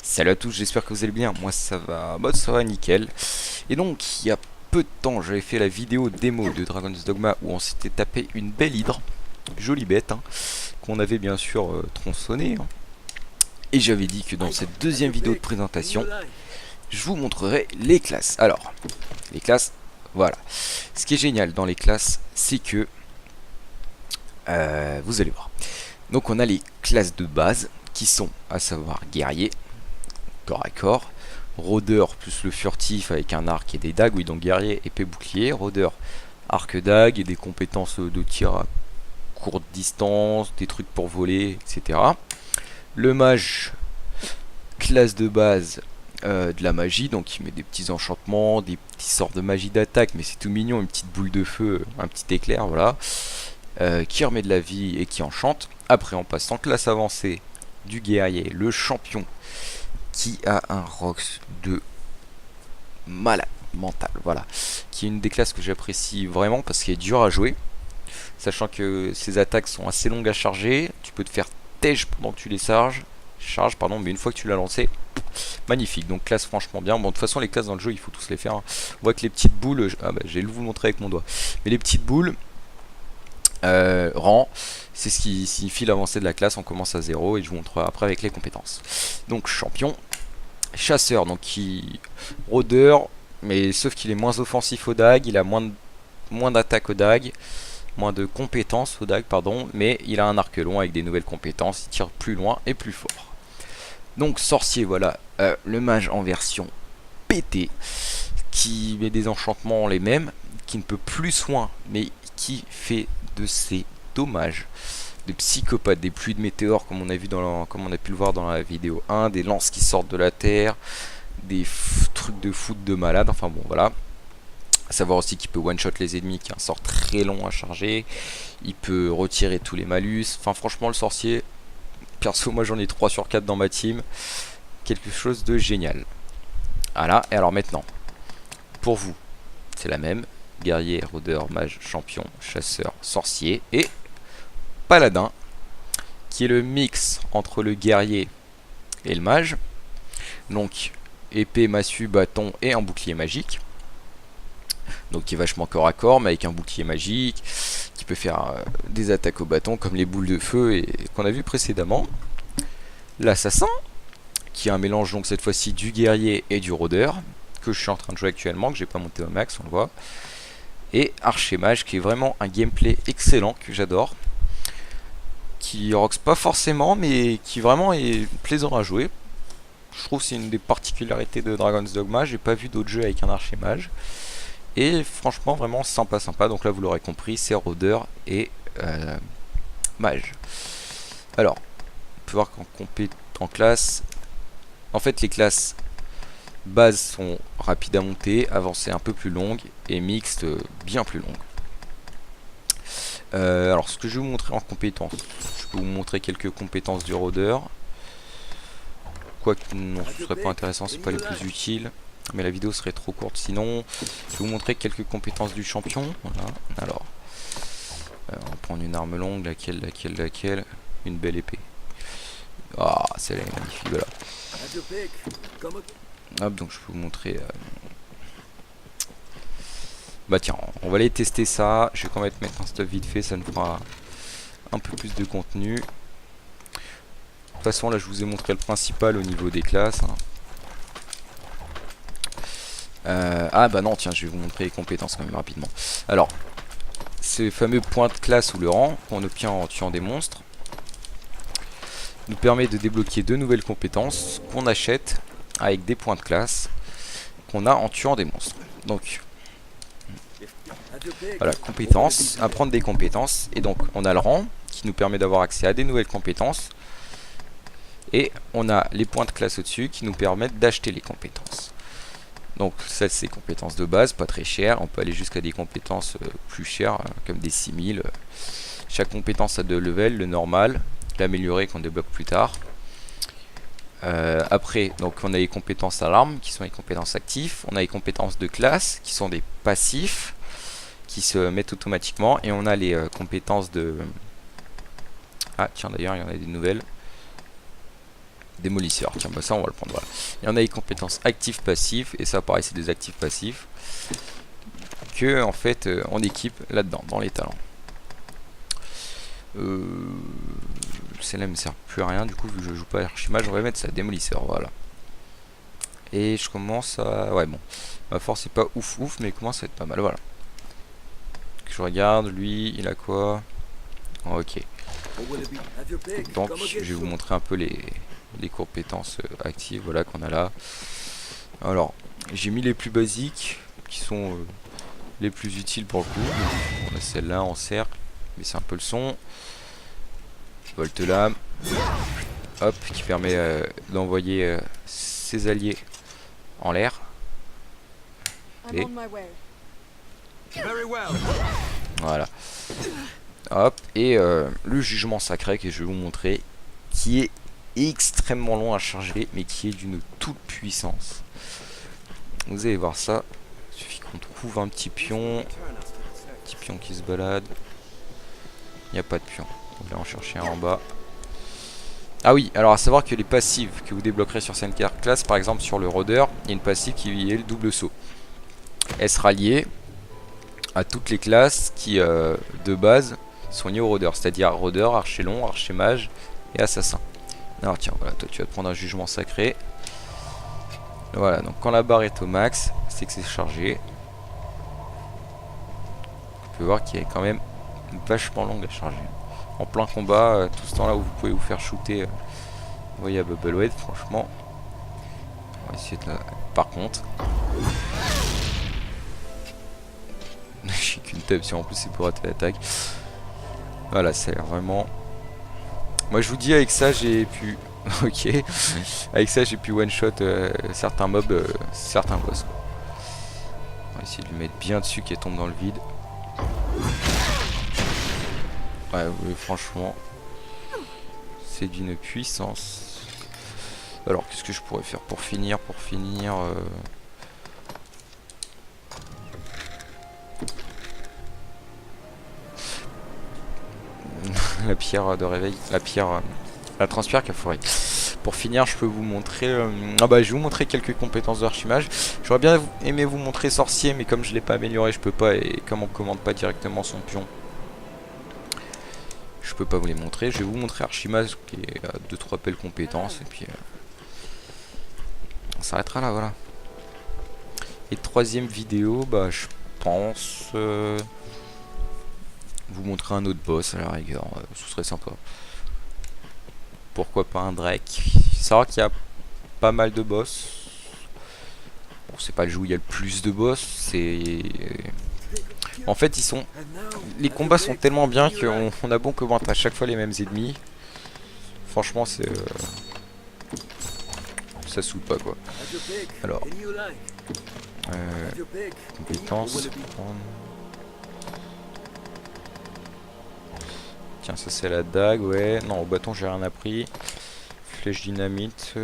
Salut à tous, j'espère que vous allez bien. Moi ça va, ça va nickel. Et donc il y a peu de temps j'avais fait la vidéo démo de Dragon's Dogma où on s'était tapé une belle hydre, jolie bête, hein, qu'on avait bien sûr tronçonnée, hein. Et j'avais dit que dans cette deuxième vidéo de présentation, je vous montrerai les classes. Alors, les classes, voilà. Ce qui est génial dans les classes, c'est que vous allez voir. Donc on a les classes de base qui sont à savoir guerrier, corps à corps, rôdeur plus le furtif avec un arc et des dagues, oui donc guerrier, épée, bouclier, rôdeur, arc, dague et des compétences de tir à courte distance, des trucs pour voler, etc. Le mage, classe de base de la magie, donc il met des petits enchantements, des petits sorts de magie d'attaque, mais c'est tout mignon, une petite boule de feu, un petit éclair, voilà, qui remet de la vie et qui enchante. Après on passe en classe avancée du guerrier, le champion, qui a un rox de malade mental, voilà, qui est une des classes que j'apprécie vraiment parce qu'elle est dure à jouer, sachant que ses attaques sont assez longues à charger, tu peux te faire tège pendant que tu les charges, mais une fois que tu l'as lancé, magnifique, donc classe franchement bien. Bon, de toute façon les classes dans le jeu il faut tous les faire, hein. On voit que les petites boules, j'ai vous montrer avec mon doigt, mais les petites boules rang, c'est ce qui signifie l'avancée de la classe. On commence à 0 et je vous montrerai après avec les compétences. Donc champion, chasseur, donc qui rôdeur, mais sauf qu'il est moins offensif aux dagues, il a moins d'attaque aux dagues, moins de compétences aux dagues, pardon, mais il a un arc long avec des nouvelles compétences, il tire plus loin et plus fort. Donc sorcier, voilà, le mage en version PT, qui met des enchantements les mêmes, qui ne peut plus soin, mais qui fait de ses dommages, des psychopathes, des pluies de météores comme on a vu comme on a pu le voir dans la vidéo 1, des lances qui sortent de la terre, des trucs de foot de malade, enfin bon voilà. À savoir aussi qu'il peut one shot les ennemis, qui est un sort très long à charger, il peut retirer tous les malus, enfin franchement le sorcier, perso moi j'en ai 3 sur 4 dans ma team, quelque chose de génial. Voilà, et alors maintenant, pour vous, c'est la même, guerrier, rôdeur, mage, champion, chasseur, sorcier et paladin, qui est le mix entre le guerrier et le mage. Donc épée, massue, bâton et un bouclier magique. Donc qui est vachement corps à corps, mais avec un bouclier magique, qui peut faire des attaques au bâton comme les boules de feu et qu'on a vu précédemment. L'assassin, qui est un mélange donc cette fois-ci du guerrier et du rôdeur, que je suis en train de jouer actuellement, que j'ai pas monté au max, on le voit. Et archer mage, qui est vraiment un gameplay excellent, que j'adore, qui roxe pas forcément, mais qui vraiment est plaisant à jouer. Je trouve que c'est une des particularités de Dragon's Dogma, j'ai pas vu d'autres jeux avec un archer mage. Et franchement vraiment sympa. Donc là vous l'aurez compris, c'est rôdeur et mage. Alors, on peut voir qu'en classe, en fait les classes bases sont rapides à monter, avancées un peu plus longues et mixtes bien plus longues. Alors ce que je vais vous montrer en compétences, je peux vous montrer quelques compétences du rôdeur. Quoique non, ce serait pas intéressant, c'est pas les plus utiles, mais la vidéo serait trop courte sinon. Je vais vous montrer quelques compétences du champion. Voilà. Alors, on va prendre une arme longue, laquelle, une belle épée. Ah, celle-là est magnifique, voilà. Hop, donc je peux vous montrer. Bah tiens, on va aller tester ça. Je vais quand même mettre un stuff vite fait, ça nous fera un peu plus de contenu. De toute façon, là je vous ai montré le principal au niveau des classes, hein. Ah bah non, tiens, je vais vous montrer les compétences quand même rapidement. Alors, ce fameux point de classe ou le rang qu'on obtient en tuant des monstres nous permet de débloquer de nouvelles compétences qu'on achète avec des points de classe qu'on a en tuant des monstres. Donc, voilà, compétences, apprendre des compétences. Et donc, on a le rang qui nous permet d'avoir accès à des nouvelles compétences. Et on a les points de classe au-dessus qui nous permettent d'acheter les compétences. Donc ça c'est compétences de base, pas très chères. On peut aller jusqu'à des compétences plus chères, comme des 6000. Chaque compétence a 2 levels, le normal, l'amélioré qu'on débloque plus tard. Après, donc on a les compétences à l'arme, qui sont les compétences actives. On a les compétences de classe, qui sont des passifs, qui se mettent automatiquement. Et on a les compétences de... Ah tiens d'ailleurs, il y en a des nouvelles. Démolisseur, tiens, bah ça on va le prendre. Voilà. Il y en a les compétences actives passives, et ça pareil c'est des actifs passifs que en fait on équipe là-dedans, dans les talents. Celle-là me sert plus à rien, du coup vu que je joue pas à Archimage, on va mettre ça, démolisseur, voilà. Et je commence à... Ouais bon, ma force c'est pas ouf ouf, mais il commence à être pas mal, voilà. Je regarde, lui, il a quoi? Ok. Donc je vais vous montrer un peu les compétences actives, voilà, qu'on a là. Alors, j'ai mis les plus basiques, qui sont les plus utiles pour le coup. On a celle-là en cercle, mais c'est un peu le son. Volte-lame, hop, qui permet d'envoyer ses alliés en l'air. Et voilà. Hop, et le jugement sacré que je vais vous montrer, qui est extrêmement long à charger, mais qui est d'une toute puissance. Vous allez voir ça. Il suffit qu'on trouve un petit pion qui se balade. Il n'y a pas de pion. Donc là on chercher un en bas. Ah oui, alors à savoir que les passives que vous débloquerez sur cette classe, par exemple sur le rôdeur, il y a une passive qui est le double saut. Elle sera liée à toutes les classes qui de base sont liées au rôdeur, c'est-à-dire rôdeur, archer long, archer mage et assassin. Alors tiens, voilà, toi tu vas te prendre un jugement sacré. Voilà, donc quand la barre est au max, c'est que c'est chargé. Vous pouvez voir qu'il est quand même vachement long à charger. En plein combat, tout ce temps là où vous pouvez vous faire shooter, vous voyez à Bubblehead, franchement. On va essayer de la... Par contre, j'ai qu'une table, si en plus c'est pour rater l'attaque. Voilà, ça a l'air vraiment... Moi je vous dis, avec ça j'ai pu... ok. Avec ça j'ai pu one shot certains mobs, certains boss, quoi. On va essayer de lui mettre bien dessus qu'elle tombe dans le vide. Ouais, oui, franchement, c'est d'une puissance. Alors, qu'est-ce que je pourrais faire pour finir la pierre de réveil, la transpire forêt. Pour finir, je peux vous montrer... je vais vous montrer quelques compétences d'archimage. J'aurais bien aimé vous montrer sorcier, mais comme je l'ai pas amélioré, je peux pas, et comme on commande pas directement son pion, je peux pas vous les montrer. Je vais vous montrer Archimage qui est 2-3 belles compétences et puis on s'arrêtera là, voilà. Et troisième vidéo, bah je pense vous montrer un autre boss à la rigueur, ce serait sympa. Pourquoi pas un Drake? C'est vrai qu'il y a pas mal de boss. Bon, c'est pas le jeu où il y a le plus de boss, c'est... En fait, les combats sont tellement bien qu'on a bon commenter à chaque fois les mêmes ennemis. Franchement, c'est... ça saoule pas, quoi. Alors... compétences... Tiens, ça c'est la dague, ouais. Non, au bâton, j'ai rien appris. Flèche dynamite...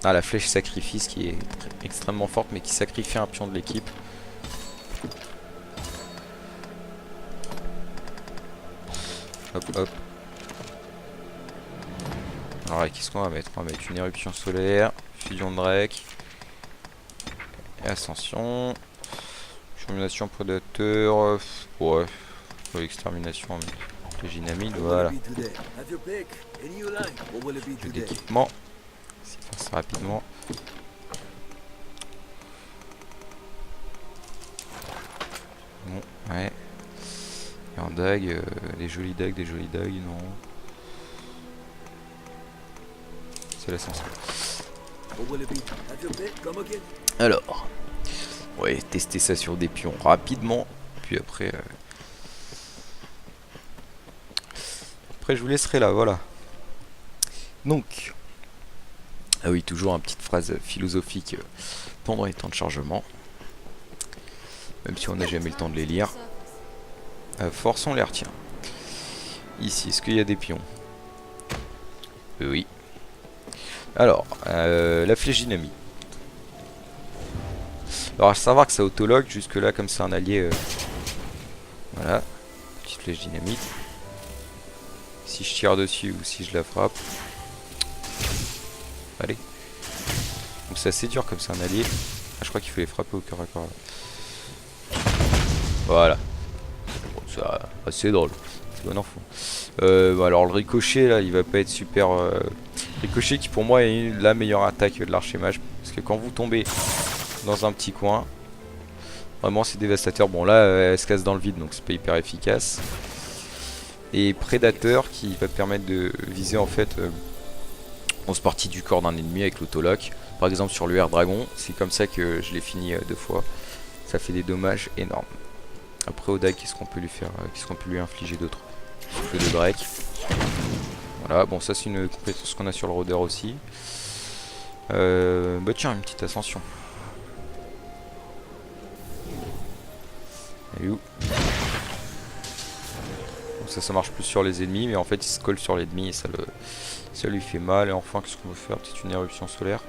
Ah, la flèche sacrifice qui est extrêmement forte, mais qui sacrifie un pion de l'équipe. Hop, hop. Alors, qu'est-ce qu'on va mettre? On va mettre une éruption solaire, fusion de Drake, et ascension, extermination prédateur, ouais, extermination, mais dynamite, voilà. Jeu d'équipement, c'est faire ça rapidement. Bon, ouais. Et en dague, des jolies dagues, non. C'est l'ascension. Alors, ouais, tester ça sur des pions rapidement, puis après, je vous laisserai là, voilà. Donc, ah oui, toujours une petite phrase philosophique pendant les temps de chargement, même si on n'a jamais le temps de les lire. Forçons les retiens. Ici, est-ce qu'il y a des pions? Oui. Alors, la flèche dynamite. Alors, à savoir que ça autologue jusque là, comme c'est un allié. Voilà. Petite flèche dynamite. si je tire dessus ou si je la frappe. Allez. Donc c'est assez dur comme c'est un allié. Ah, je crois qu'il faut les frapper au cœur à corps là. Voilà. Bon, c'est assez drôle. C'est bon enfant. Bon, alors le ricochet là il va pas être super... Ricochet qui pour moi est la meilleure attaque de l'archémage. Parce que quand vous tombez dans un petit coin, vraiment c'est dévastateur. Bon là elle se casse dans le vide donc c'est pas hyper efficace. Et prédateur qui va permettre de viser en fait 11 parties du corps d'un ennemi avec l'autolock. Par exemple sur le Air Dragon, c'est comme ça que je l'ai fini 2 fois. Ça fait des dommages énormes. Après au Dag, qu'est-ce qu'on peut lui faire, qu'est-ce qu'on peut lui infliger d'autre? Souffle de Drake. Voilà, bon ça c'est une compétence qu'on a sur le rôdeur aussi. Bah tiens, une petite ascension. Elle est où? Donc ça marche plus sur les ennemis, mais en fait il se colle sur l'ennemi et ça lui fait mal. Et enfin, qu'est-ce qu'on veut faire? Peut-être une éruption solaire.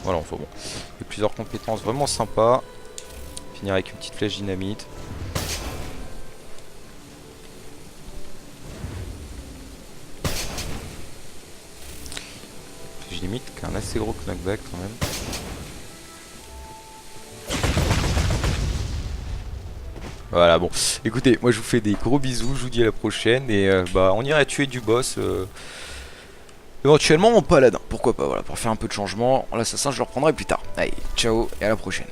Voilà, enfin bon. Il y a plusieurs compétences vraiment sympas. Finir avec une petite flèche dynamite. Flèche dynamite qui a un assez gros knockback quand même. Voilà, bon. Écoutez, moi je vous fais des gros bisous, je vous dis à la prochaine. Et bah on irait tuer du boss. Éventuellement en paladin, pourquoi pas, voilà, pour faire un peu de changement. L'assassin je le reprendrai plus tard. Allez, ciao et à la prochaine.